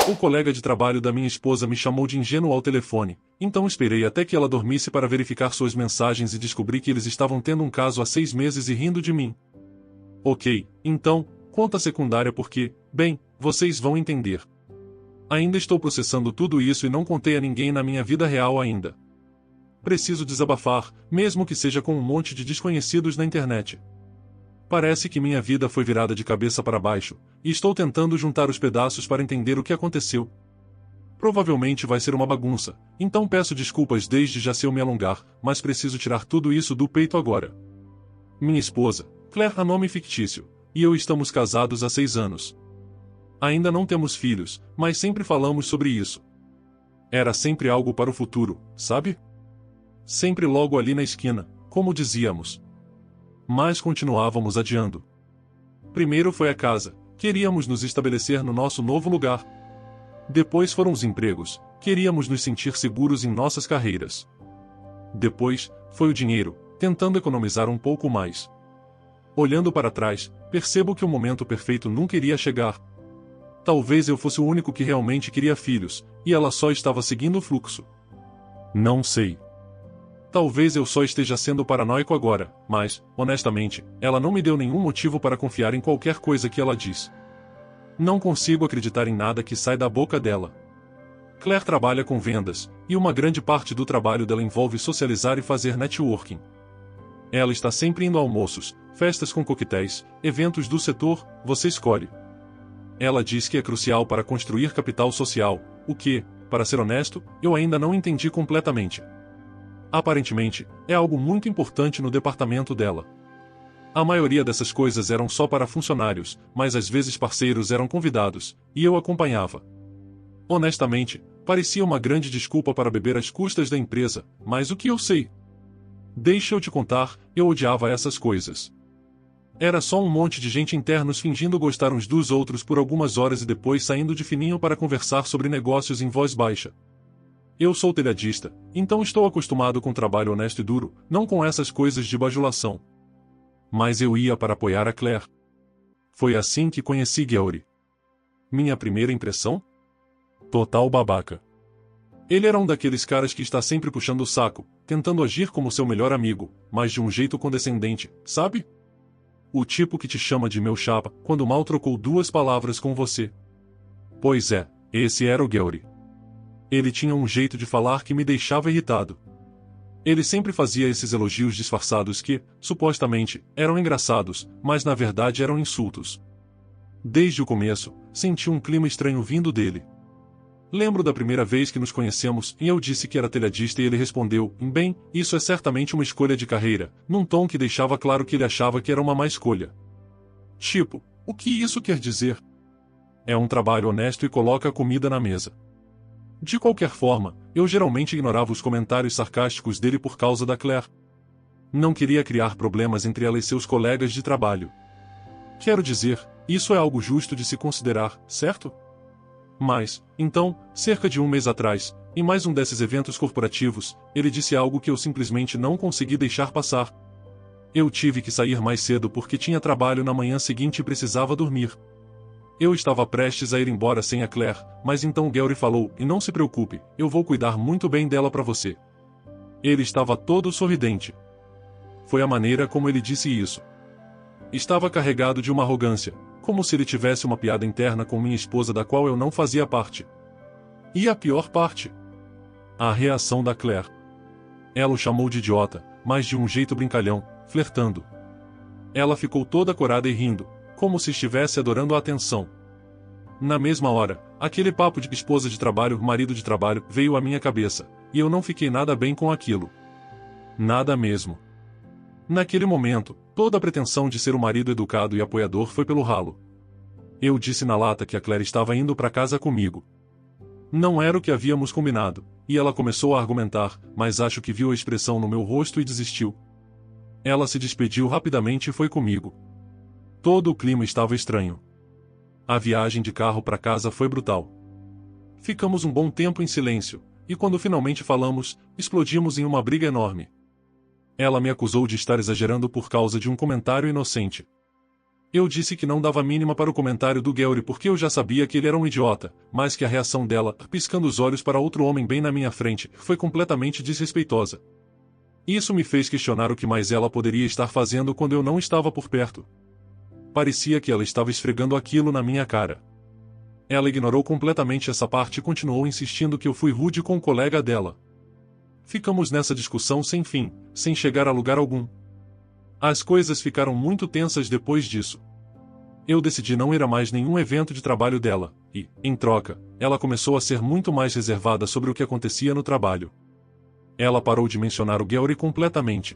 O colega de trabalho da minha esposa me chamou de ingênuo ao telefone, então esperei até que ela dormisse para verificar suas mensagens e descobri que eles estavam tendo um caso há 6 meses e rindo de mim. Ok, então, conta secundária porque, bem, vocês vão entender. Ainda estou processando tudo isso e não contei a ninguém na minha vida real ainda. Preciso desabafar, mesmo que seja com um monte de desconhecidos na internet. Parece que minha vida foi virada de cabeça para baixo, e estou tentando juntar os pedaços para entender o que aconteceu. Provavelmente vai ser uma bagunça, então peço desculpas desde já se eu me alongar, mas preciso tirar tudo isso do peito agora. Minha esposa, Claire é nome fictício, e eu estamos casados há 6 anos. Ainda não temos filhos, mas sempre falamos sobre isso. Era sempre algo para o futuro, sabe? Sempre logo ali na esquina, como dizíamos. Mas continuávamos adiando. Primeiro foi a casa, queríamos nos estabelecer no nosso novo lugar. Depois foram os empregos, queríamos nos sentir seguros em nossas carreiras. Depois, foi o dinheiro, tentando economizar um pouco mais. Olhando para trás, percebo que o momento perfeito nunca iria chegar. Talvez eu fosse o único que realmente queria filhos, e ela só estava seguindo o fluxo. Não sei. Talvez eu só esteja sendo paranoico agora, mas, honestamente, ela não me deu nenhum motivo para confiar em qualquer coisa que ela diz. Não consigo acreditar em nada que sai da boca dela. Claire trabalha com vendas, e uma grande parte do trabalho dela envolve socializar e fazer networking. Ela está sempre indo a almoços, festas com coquetéis, eventos do setor, você escolhe. Ela diz que é crucial para construir capital social, o que, para ser honesto, eu ainda não entendi completamente. Aparentemente, é algo muito importante no departamento dela. A maioria dessas coisas eram só para funcionários, mas às vezes parceiros eram convidados, e eu acompanhava. Honestamente, parecia uma grande desculpa para beber às custas da empresa, mas o que eu sei? Deixa eu te contar, eu odiava essas coisas. Era só um monte de gente internos fingindo gostar uns dos outros por algumas horas e depois saindo de fininho para conversar sobre negócios em voz baixa. Eu sou telhadista, então estou acostumado com trabalho honesto e duro, não com essas coisas de bajulação. Mas eu ia para apoiar a Claire. Foi assim que conheci Gary. Minha primeira impressão? Total babaca. Ele era um daqueles caras que está sempre puxando o saco, tentando agir como seu melhor amigo, mas de um jeito condescendente, sabe? O tipo que te chama de meu chapa quando mal trocou 2 palavras com você. Pois é, esse era o Gary. Ele tinha um jeito de falar que me deixava irritado. Ele sempre fazia esses elogios disfarçados que, supostamente, eram engraçados, mas na verdade eram insultos. Desde o começo, senti um clima estranho vindo dele. Lembro da primeira vez que nos conhecemos e eu disse que era telhadista e ele respondeu, bem, isso é certamente uma escolha de carreira, num tom que deixava claro que ele achava que era uma má escolha. Tipo, o que isso quer dizer? É um trabalho honesto e coloca a comida na mesa. De qualquer forma, eu geralmente ignorava os comentários sarcásticos dele por causa da Claire. Não queria criar problemas entre ela e seus colegas de trabalho. Quero dizer, isso é algo justo de se considerar, certo? Mas, então, cerca de um mês atrás, em mais um desses eventos corporativos, ele disse algo que eu simplesmente não consegui deixar passar. Eu tive que sair mais cedo porque tinha trabalho na manhã seguinte e precisava dormir. Eu estava prestes a ir embora sem a Claire, mas então Gary falou, e não se preocupe, eu vou cuidar muito bem dela para você. Ele estava todo sorridente. Foi a maneira como ele disse isso. Estava carregado de uma arrogância, como se ele tivesse uma piada interna com minha esposa da qual eu não fazia parte. E a pior parte? A reação da Claire. Ela o chamou de idiota, mas de um jeito brincalhão, flertando. Ela ficou toda corada e rindo, como se estivesse adorando a atenção. Na mesma hora, aquele papo de esposa de trabalho, marido de trabalho, veio à minha cabeça, e eu não fiquei nada bem com aquilo. Nada mesmo. Naquele momento, toda a pretensão de ser um marido educado e apoiador foi pelo ralo. Eu disse na lata que a Claire estava indo para casa comigo. Não era o que havíamos combinado, e ela começou a argumentar, mas acho que viu a expressão no meu rosto e desistiu. Ela se despediu rapidamente e foi comigo. Todo o clima estava estranho. A viagem de carro para casa foi brutal. Ficamos um bom tempo em silêncio, e quando finalmente falamos, explodimos em uma briga enorme. Ela me acusou de estar exagerando por causa de um comentário inocente. Eu disse que não dava mínima para o comentário do Gary porque eu já sabia que ele era um idiota, mas que a reação dela, piscando os olhos para outro homem bem na minha frente, foi completamente desrespeitosa. Isso me fez questionar o que mais ela poderia estar fazendo quando eu não estava por perto. Parecia que ela estava esfregando aquilo na minha cara. Ela ignorou completamente essa parte e continuou insistindo que eu fui rude com o colega dela. Ficamos nessa discussão sem fim, sem chegar a lugar algum. As coisas ficaram muito tensas depois disso. Eu decidi não ir a mais nenhum evento de trabalho dela, e, em troca, ela começou a ser muito mais reservada sobre o que acontecia no trabalho. Ela parou de mencionar o Gary completamente.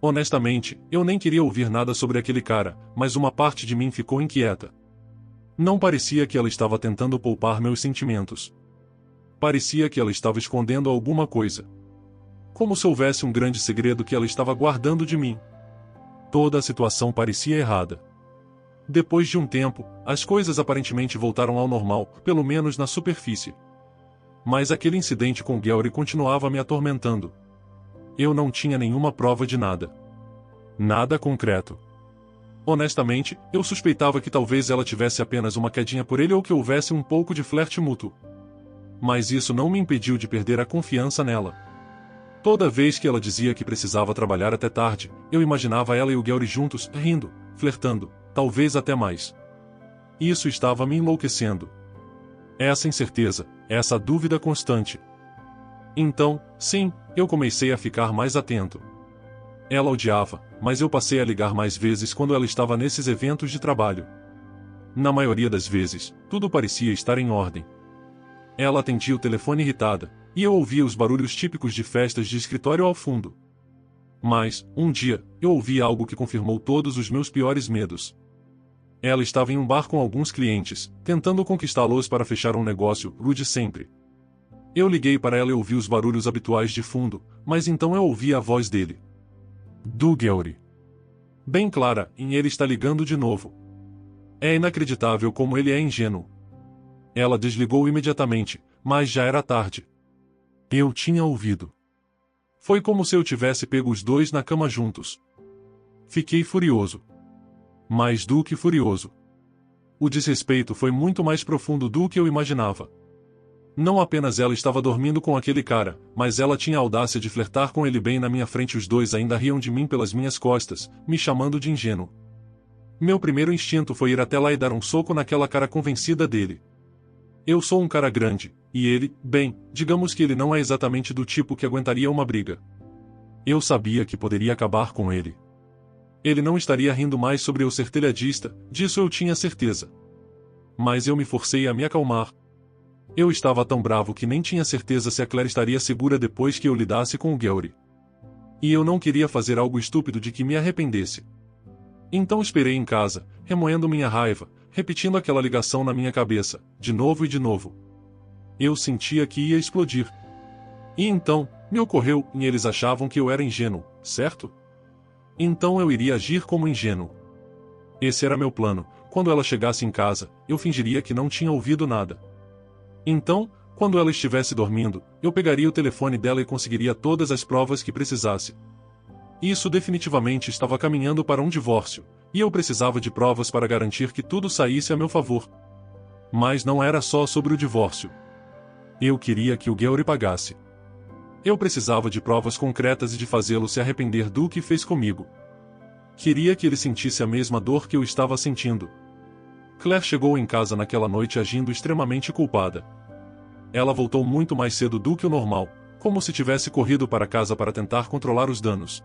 Honestamente, eu nem queria ouvir nada sobre aquele cara, mas uma parte de mim ficou inquieta. Não parecia que ela estava tentando poupar meus sentimentos. Parecia que ela estava escondendo alguma coisa. Como se houvesse um grande segredo que ela estava guardando de mim. Toda a situação parecia errada. Depois de um tempo, as coisas aparentemente voltaram ao normal, pelo menos na superfície. Mas aquele incidente com Gary continuava me atormentando. Eu não tinha nenhuma prova de nada. Nada concreto. Honestamente, eu suspeitava que talvez ela tivesse apenas uma quedinha por ele ou que houvesse um pouco de flerte mútuo. Mas isso não me impediu de perder a confiança nela. Toda vez que ela dizia que precisava trabalhar até tarde, eu imaginava ela e o Gary juntos, rindo, flertando, talvez até mais. Isso estava me enlouquecendo. Essa incerteza, essa dúvida constante. Então, sim, eu comecei a ficar mais atento. Ela odiava, mas eu passei a ligar mais vezes quando ela estava nesses eventos de trabalho. Na maioria das vezes, tudo parecia estar em ordem. Ela atendia o telefone irritada, e eu ouvia os barulhos típicos de festas de escritório ao fundo. Mas, um dia, eu ouvi algo que confirmou todos os meus piores medos. Ela estava em um bar com alguns clientes, tentando conquistá-los para fechar um negócio, rude sempre. Eu liguei para ela e ouvi os barulhos habituais de fundo, mas então eu ouvi a voz dele. Do Gary. Bem clara, e ele está ligando de novo. É inacreditável como ele é ingênuo. Ela desligou imediatamente, mas já era tarde. Eu tinha ouvido. Foi como se eu tivesse pego os dois na cama juntos. Fiquei furioso. Mais do que furioso. O desrespeito foi muito mais profundo do que eu imaginava. Não apenas ela estava dormindo com aquele cara, mas ela tinha a audácia de flertar com ele bem na minha frente. Os dois ainda riam de mim pelas minhas costas, me chamando de ingênuo. Meu primeiro instinto foi ir até lá e dar um soco naquela cara convencida dele. Eu sou um cara grande, e ele, bem, digamos que ele não é exatamente do tipo que aguentaria uma briga. Eu sabia que poderia acabar com ele. Ele não estaria rindo mais sobre eu ser telhadista, disso eu tinha certeza. Mas eu me forcei a me acalmar. Eu estava tão bravo que nem tinha certeza se a Claire estaria segura depois que eu lidasse com o Gary. E eu não queria fazer algo estúpido de que me arrependesse. Então esperei em casa, remoendo minha raiva, repetindo aquela ligação na minha cabeça, de novo e de novo. Eu sentia que ia explodir. E então, me ocorreu, e eles achavam que eu era ingênuo, certo? Então eu iria agir como ingênuo. Esse era meu plano. Quando ela chegasse em casa, eu fingiria que não tinha ouvido nada. Então, quando ela estivesse dormindo, eu pegaria o telefone dela e conseguiria todas as provas que precisasse. Isso definitivamente estava caminhando para um divórcio, e eu precisava de provas para garantir que tudo saísse a meu favor. Mas não era só sobre o divórcio. Eu queria que o Gary pagasse. Eu precisava de provas concretas e de fazê-lo se arrepender do que fez comigo. Queria que ele sentisse a mesma dor que eu estava sentindo. Claire chegou em casa naquela noite agindo extremamente culpada. Ela voltou muito mais cedo do que o normal, como se tivesse corrido para casa para tentar controlar os danos.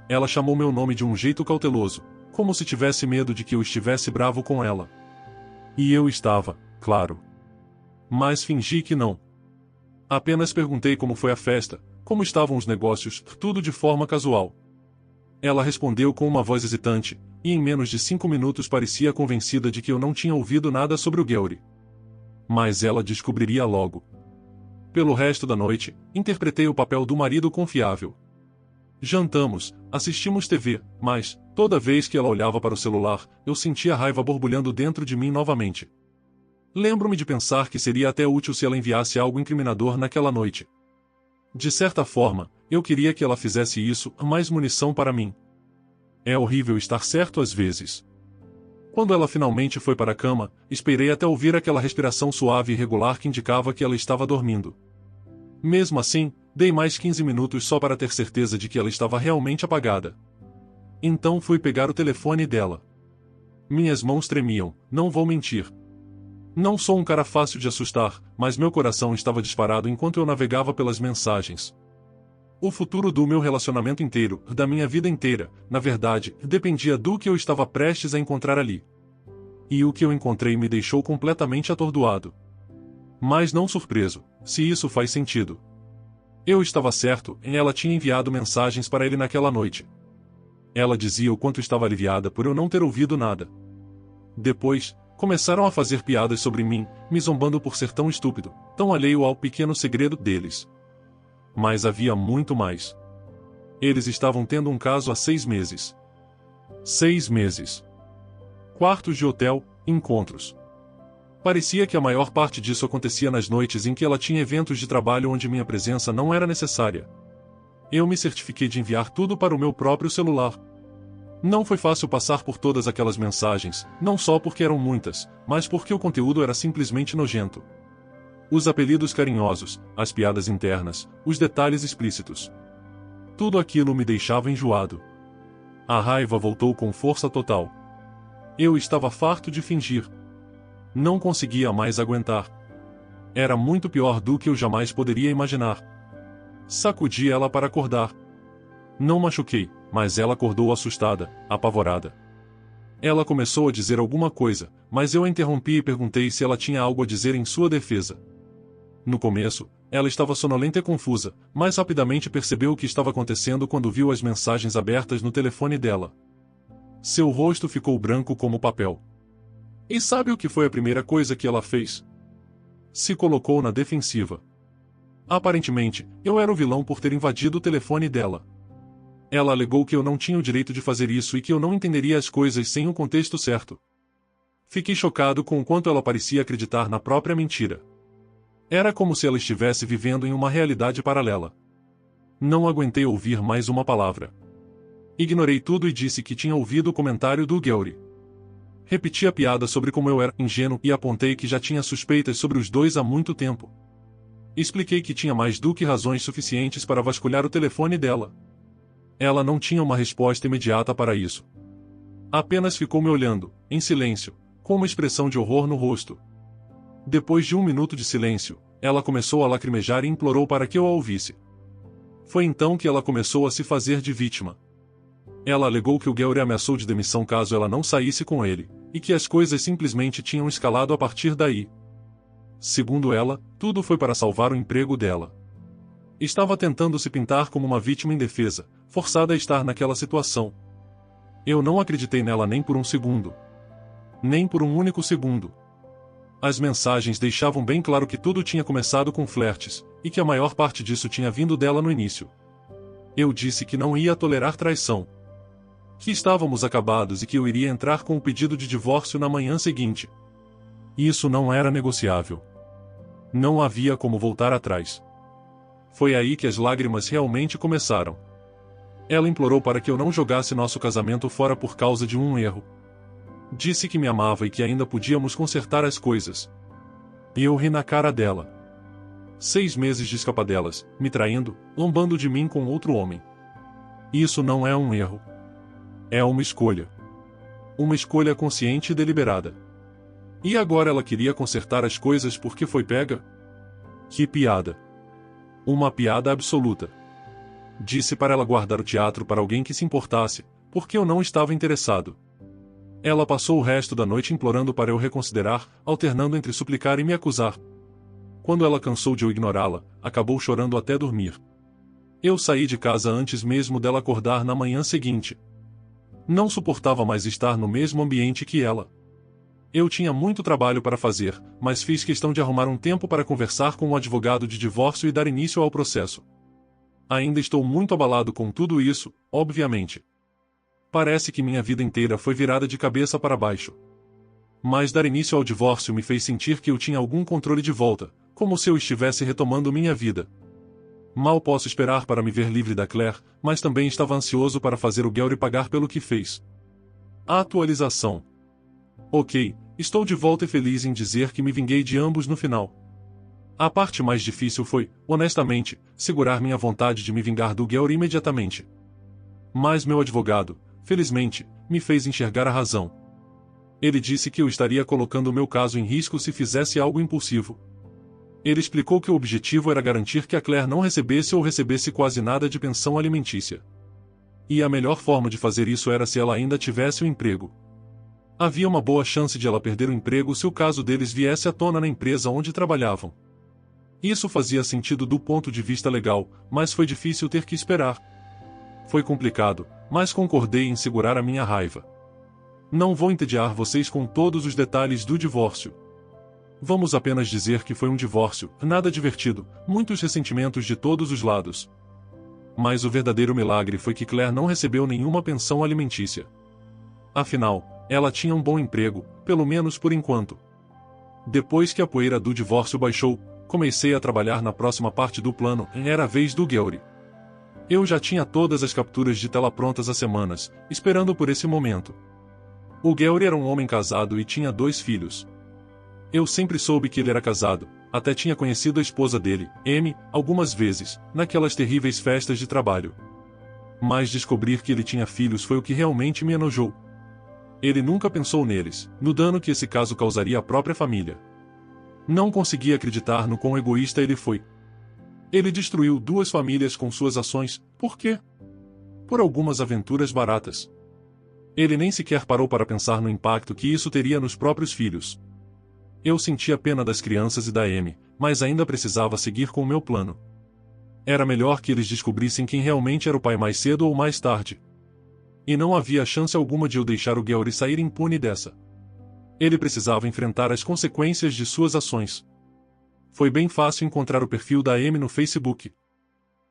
Ela chamou meu nome de um jeito cauteloso, como se tivesse medo de que eu estivesse bravo com ela. E eu estava, claro. Mas fingi que não. Apenas perguntei como foi a festa, como estavam os negócios, tudo de forma casual. Ela respondeu com uma voz hesitante, e em menos de 5 minutos parecia convencida de que eu não tinha ouvido nada sobre o Gary. Mas ela descobriria logo. Pelo resto da noite, interpretei o papel do marido confiável. Jantamos, assistimos TV, mas, toda vez que ela olhava para o celular, eu sentia a raiva borbulhando dentro de mim novamente. Lembro-me de pensar que seria até útil se ela enviasse algo incriminador naquela noite. De certa forma, eu queria que ela fizesse isso, mais munição para mim. É horrível estar certo às vezes. Quando ela finalmente foi para a cama, esperei até ouvir aquela respiração suave e regular que indicava que ela estava dormindo. Mesmo assim, dei mais 15 minutos só para ter certeza de que ela estava realmente apagada. Então fui pegar o telefone dela. Minhas mãos tremiam, não vou mentir. Não sou um cara fácil de assustar, mas meu coração estava disparado enquanto eu navegava pelas mensagens. O futuro do meu relacionamento inteiro, da minha vida inteira, na verdade, dependia do que eu estava prestes a encontrar ali. E o que eu encontrei me deixou completamente atordoado. Mas não surpreso, se isso faz sentido. Eu estava certo, e ela tinha enviado mensagens para ele naquela noite. Ela dizia o quanto estava aliviada por eu não ter ouvido nada. Depois, começaram a fazer piadas sobre mim, me zombando por ser tão estúpido, tão alheio ao pequeno segredo deles. Mas havia muito mais. Eles estavam tendo um caso há 6 meses. 6 meses. Quartos de hotel, encontros. Parecia que a maior parte disso acontecia nas noites em que ela tinha eventos de trabalho onde minha presença não era necessária. Eu me certifiquei de enviar tudo para o meu próprio celular. Não foi fácil passar por todas aquelas mensagens, não só porque eram muitas, mas porque o conteúdo era simplesmente nojento. Os apelidos carinhosos, as piadas internas, os detalhes explícitos. Tudo aquilo me deixava enjoado. A raiva voltou com força total. Eu estava farto de fingir. Não conseguia mais aguentar. Era muito pior do que eu jamais poderia imaginar. Sacudi ela para acordar. Não machuquei, mas ela acordou assustada, apavorada. Ela começou a dizer alguma coisa, mas eu a interrompi e perguntei se ela tinha algo a dizer em sua defesa. No começo, ela estava sonolenta e confusa, mas rapidamente percebeu o que estava acontecendo quando viu as mensagens abertas no telefone dela. Seu rosto ficou branco como papel. E sabe o que foi a primeira coisa que ela fez? Se colocou na defensiva. Aparentemente, eu era o vilão por ter invadido o telefone dela. Ela alegou que eu não tinha o direito de fazer isso e que eu não entenderia as coisas sem o contexto certo. Fiquei chocado com o quanto ela parecia acreditar na própria mentira. Era como se ela estivesse vivendo em uma realidade paralela. Não aguentei ouvir mais uma palavra. Ignorei tudo e disse que tinha ouvido o comentário do Gary. Repeti a piada sobre como eu era ingênuo e apontei que já tinha suspeitas sobre os dois há muito tempo. Expliquei que tinha mais do que razões suficientes para vasculhar o telefone dela. Ela não tinha uma resposta imediata para isso. Apenas ficou me olhando, em silêncio, com uma expressão de horror no rosto. Depois de 1 minuto de silêncio, ela começou a lacrimejar e implorou para que eu a ouvisse. Foi então que ela começou a se fazer de vítima. Ela alegou que o Gary ameaçou de demissão caso ela não saísse com ele, e que as coisas simplesmente tinham escalado a partir daí. Segundo ela, tudo foi para salvar o emprego dela. Estava tentando se pintar como uma vítima indefesa, forçada a estar naquela situação. Eu não acreditei nela nem por um segundo. Nem por um único segundo. As mensagens deixavam bem claro que tudo tinha começado com flertes, e que a maior parte disso tinha vindo dela no início. Eu disse que não ia tolerar traição. Que estávamos acabados e que eu iria entrar com o pedido de divórcio na manhã seguinte. Isso não era negociável. Não havia como voltar atrás. Foi aí que as lágrimas realmente começaram. Ela implorou para que eu não jogasse nosso casamento fora por causa de um erro. Disse que me amava e que ainda podíamos consertar as coisas. E eu ri na cara dela. 6 meses de escapadelas, me traindo, lombando de mim com outro homem. Isso não é um erro. É uma escolha. Uma escolha consciente e deliberada. E agora ela queria consertar as coisas porque foi pega? Que piada. Uma piada absoluta. Disse para ela guardar o teatro para alguém que se importasse, porque eu não estava interessado. Ela passou o resto da noite implorando para eu reconsiderar, alternando entre suplicar e me acusar. Quando ela cansou de eu ignorá-la, acabou chorando até dormir. Eu saí de casa antes mesmo dela acordar na manhã seguinte. Não suportava mais estar no mesmo ambiente que ela. Eu tinha muito trabalho para fazer, mas fiz questão de arrumar um tempo para conversar com o advogado de divórcio e dar início ao processo. Ainda estou muito abalado com tudo isso, obviamente. Parece que minha vida inteira foi virada de cabeça para baixo. Mas dar início ao divórcio me fez sentir que eu tinha algum controle de volta, como se eu estivesse retomando minha vida. Mal posso esperar para me ver livre da Claire, mas também estava ansioso para fazer o Gary pagar pelo que fez. A atualização. Ok, estou de volta e feliz em dizer que me vinguei de ambos no final. A parte mais difícil foi, honestamente, segurar minha vontade de me vingar do Gary imediatamente. Mas meu advogado, felizmente, me fez enxergar a razão. Ele disse que eu estaria colocando o meu caso em risco se fizesse algo impulsivo. Ele explicou que o objetivo era garantir que a Claire não recebesse ou recebesse quase nada de pensão alimentícia. E a melhor forma de fazer isso era se ela ainda tivesse um emprego. Havia uma boa chance de ela perder o emprego se o caso deles viesse à tona na empresa onde trabalhavam. Isso fazia sentido do ponto de vista legal, mas foi difícil ter que esperar. Foi complicado, mas concordei em segurar a minha raiva. Não vou entediar vocês com todos os detalhes do divórcio. Vamos apenas dizer que foi um divórcio, nada divertido, muitos ressentimentos de todos os lados. Mas o verdadeiro milagre foi que Claire não recebeu nenhuma pensão alimentícia. Afinal, ela tinha um bom emprego, pelo menos por enquanto. Depois que a poeira do divórcio baixou, comecei a trabalhar na próxima parte do plano, era a vez do Gary. Eu já tinha todas as capturas de tela prontas há semanas, esperando por esse momento. O Gary era um homem casado e tinha 2 filhos. Eu sempre soube que ele era casado, até tinha conhecido a esposa dele, Amy, algumas vezes, naquelas terríveis festas de trabalho. Mas descobrir que ele tinha filhos foi o que realmente me enojou. Ele nunca pensou neles, no dano que esse caso causaria à própria família. Não conseguia acreditar no quão egoísta ele foi. Ele destruiu 2 famílias com suas ações, por quê? Por algumas aventuras baratas. Ele nem sequer parou para pensar no impacto que isso teria nos próprios filhos. Eu sentia pena das crianças e da Amy, mas ainda precisava seguir com o meu plano. Era melhor que eles descobrissem quem realmente era o pai mais cedo ou mais tarde. E não havia chance alguma de eu deixar o Gary sair impune dessa. Ele precisava enfrentar as consequências de suas ações. Foi bem fácil encontrar o perfil da Amy no Facebook.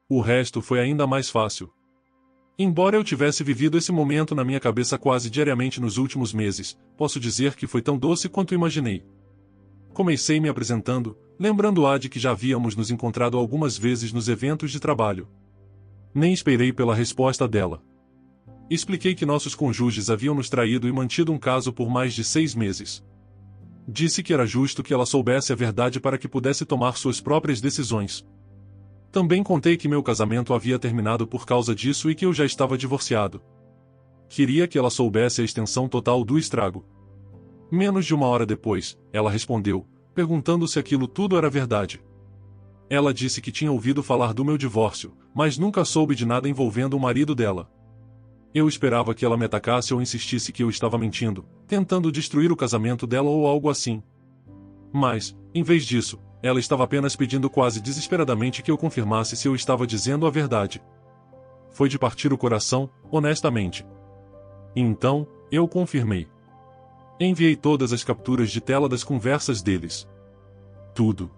O resto foi ainda mais fácil. Embora eu tivesse vivido esse momento na minha cabeça quase diariamente nos últimos meses, posso dizer que foi tão doce quanto imaginei. Comecei me apresentando, lembrando-a de que já havíamos nos encontrado algumas vezes nos eventos de trabalho. Nem esperei pela resposta dela. Expliquei que nossos cônjuges haviam nos traído e mantido um caso por mais de 6 meses. Disse que era justo que ela soubesse a verdade para que pudesse tomar suas próprias decisões. Também contei que meu casamento havia terminado por causa disso e que eu já estava divorciado. Queria que ela soubesse a extensão total do estrago. Menos de 1 hora depois, ela respondeu, perguntando se aquilo tudo era verdade. Ela disse que tinha ouvido falar do meu divórcio, mas nunca soube de nada envolvendo o marido dela. Eu esperava que ela me atacasse ou insistisse que eu estava mentindo, tentando destruir o casamento dela ou algo assim. Mas, em vez disso, ela estava apenas pedindo quase desesperadamente que eu confirmasse se eu estava dizendo a verdade. Foi de partir o coração, honestamente. Então, eu confirmei. Enviei todas as capturas de tela das conversas deles. Tudo.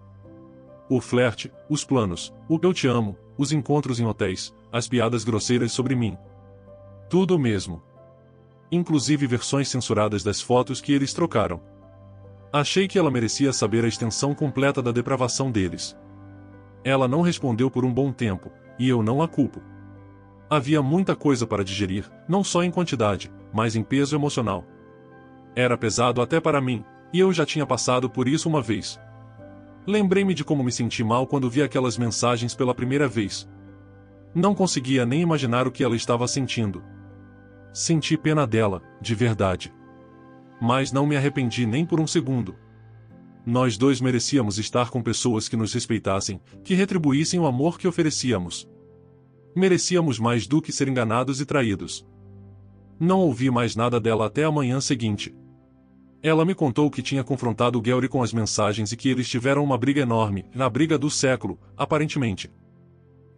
O flerte, os planos, o eu te amo, os encontros em hotéis, as piadas grosseiras sobre mim. Tudo mesmo. Inclusive versões censuradas das fotos que eles trocaram. Achei que ela merecia saber a extensão completa da depravação deles. Ela não respondeu por um bom tempo, e eu não a culpo. Havia muita coisa para digerir, não só em quantidade, mas em peso emocional. Era pesado até para mim, e eu já tinha passado por isso uma vez. Lembrei-me de como me senti mal quando vi aquelas mensagens pela primeira vez. Não conseguia nem imaginar o que ela estava sentindo. Senti pena dela, de verdade. Mas não me arrependi nem por um segundo. Nós 2 merecíamos estar com pessoas que nos respeitassem, que retribuíssem o amor que oferecíamos. Merecíamos mais do que ser enganados e traídos. Não ouvi mais nada dela até a manhã seguinte. Ela me contou que tinha confrontado o Gary com as mensagens e que eles tiveram uma briga enorme, na briga do século, aparentemente.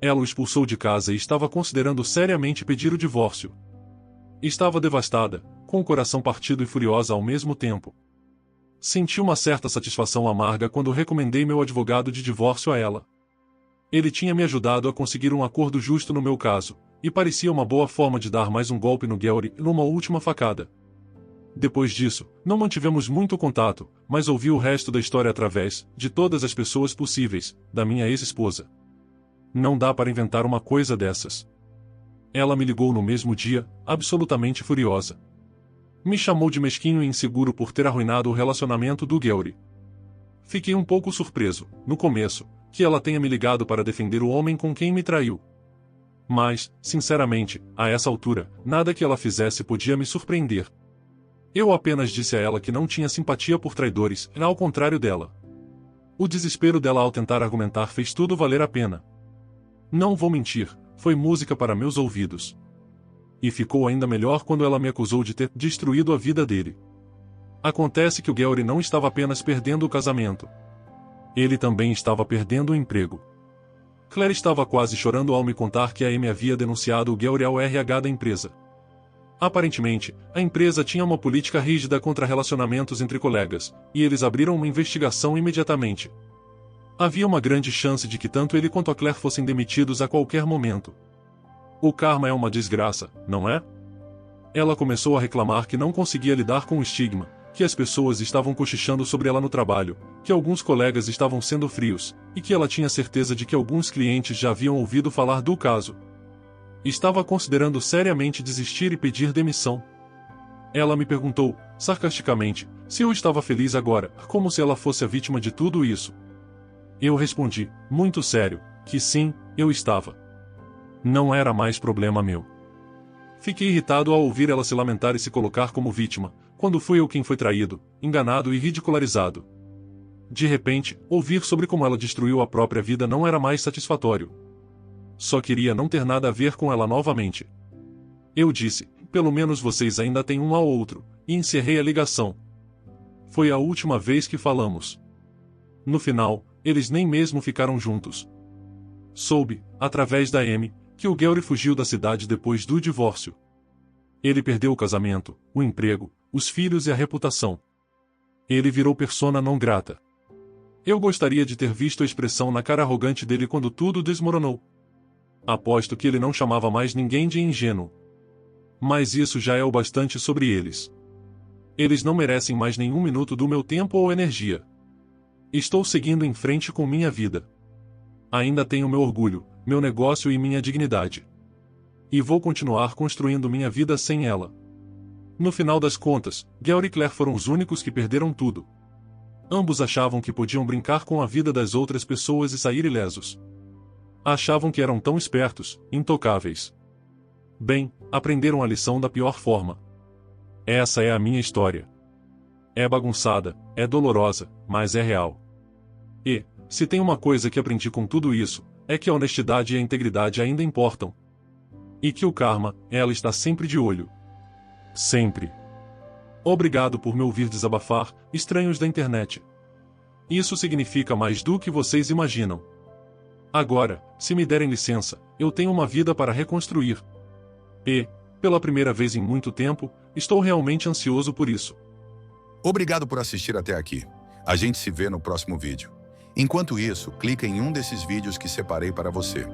Ela o expulsou de casa e estava considerando seriamente pedir o divórcio. Estava devastada, com o coração partido e furiosa ao mesmo tempo. Senti uma certa satisfação amarga quando recomendei meu advogado de divórcio a ela. Ele tinha me ajudado a conseguir um acordo justo no meu caso, e parecia uma boa forma de dar mais um golpe no Gary numa última facada. Depois disso, não mantivemos muito contato, mas ouvi o resto da história através, de todas as pessoas possíveis, da minha ex-esposa. Não dá para inventar uma coisa dessas. Ela me ligou no mesmo dia, absolutamente furiosa. Me chamou de mesquinho e inseguro por ter arruinado o relacionamento do Gary. Fiquei um pouco surpreso, no começo, que ela tenha me ligado para defender o homem com quem me traiu. Mas, sinceramente, a essa altura, nada que ela fizesse podia me surpreender. Eu apenas disse a ela que não tinha simpatia por traidores, ao contrário dela. O desespero dela ao tentar argumentar fez tudo valer a pena. Não vou mentir, foi música para meus ouvidos. E ficou ainda melhor quando ela me acusou de ter destruído a vida dele. Acontece que o Gary não estava apenas perdendo o casamento. Ele também estava perdendo o emprego. Claire estava quase chorando ao me contar que a Amy havia denunciado o Gary ao RH da empresa. Aparentemente, a empresa tinha uma política rígida contra relacionamentos entre colegas, e eles abriram uma investigação imediatamente. Havia uma grande chance de que tanto ele quanto a Claire fossem demitidos a qualquer momento. O karma é uma desgraça, não é? Ela começou a reclamar que não conseguia lidar com o estigma, que as pessoas estavam cochichando sobre ela no trabalho, que alguns colegas estavam sendo frios, e que ela tinha certeza de que alguns clientes já haviam ouvido falar do caso. Estava considerando seriamente desistir e pedir demissão. Ela me perguntou, sarcasticamente, se eu estava feliz agora, como se ela fosse a vítima de tudo isso. Eu respondi, muito sério, que sim, eu estava. Não era mais problema meu. Fiquei irritado ao ouvir ela se lamentar e se colocar como vítima, quando fui eu quem foi traído, enganado e ridicularizado. De repente, ouvir sobre como ela destruiu a própria vida não era mais satisfatório. Só queria não ter nada a ver com ela novamente. Eu disse, pelo menos vocês ainda têm um ao outro, e encerrei a ligação. Foi a última vez que falamos. No final, eles nem mesmo ficaram juntos. Soube, através da Amy, que o Gary fugiu da cidade depois do divórcio. Ele perdeu o casamento, o emprego, os filhos e a reputação. Ele virou persona não grata. Eu gostaria de ter visto a expressão na cara arrogante dele quando tudo desmoronou. Aposto que ele não chamava mais ninguém de ingênuo. Mas isso já é o bastante sobre eles. Eles não merecem mais nenhum minuto do meu tempo ou energia. Estou seguindo em frente com minha vida. Ainda tenho meu orgulho, meu negócio e minha dignidade. E vou continuar construindo minha vida sem ela. No final das contas, Gary e Claire foram os únicos que perderam tudo. Ambos achavam que podiam brincar com a vida das outras pessoas e sair ilesos. Achavam que eram tão espertos, intocáveis. Bem, aprenderam a lição da pior forma. Essa é a minha história. É bagunçada, é dolorosa, mas é real. E, se tem uma coisa que aprendi com tudo isso, é que a honestidade e a integridade ainda importam. E que o karma, ela está sempre de olho. Sempre. Obrigado por me ouvir desabafar, estranhos da internet. Isso significa mais do que vocês imaginam. Agora, se me derem licença, eu tenho uma vida para reconstruir. E, pela primeira vez em muito tempo, estou realmente ansioso por isso. Obrigado por assistir até aqui. A gente se vê no próximo vídeo. Enquanto isso, clica em um desses vídeos que separei para você.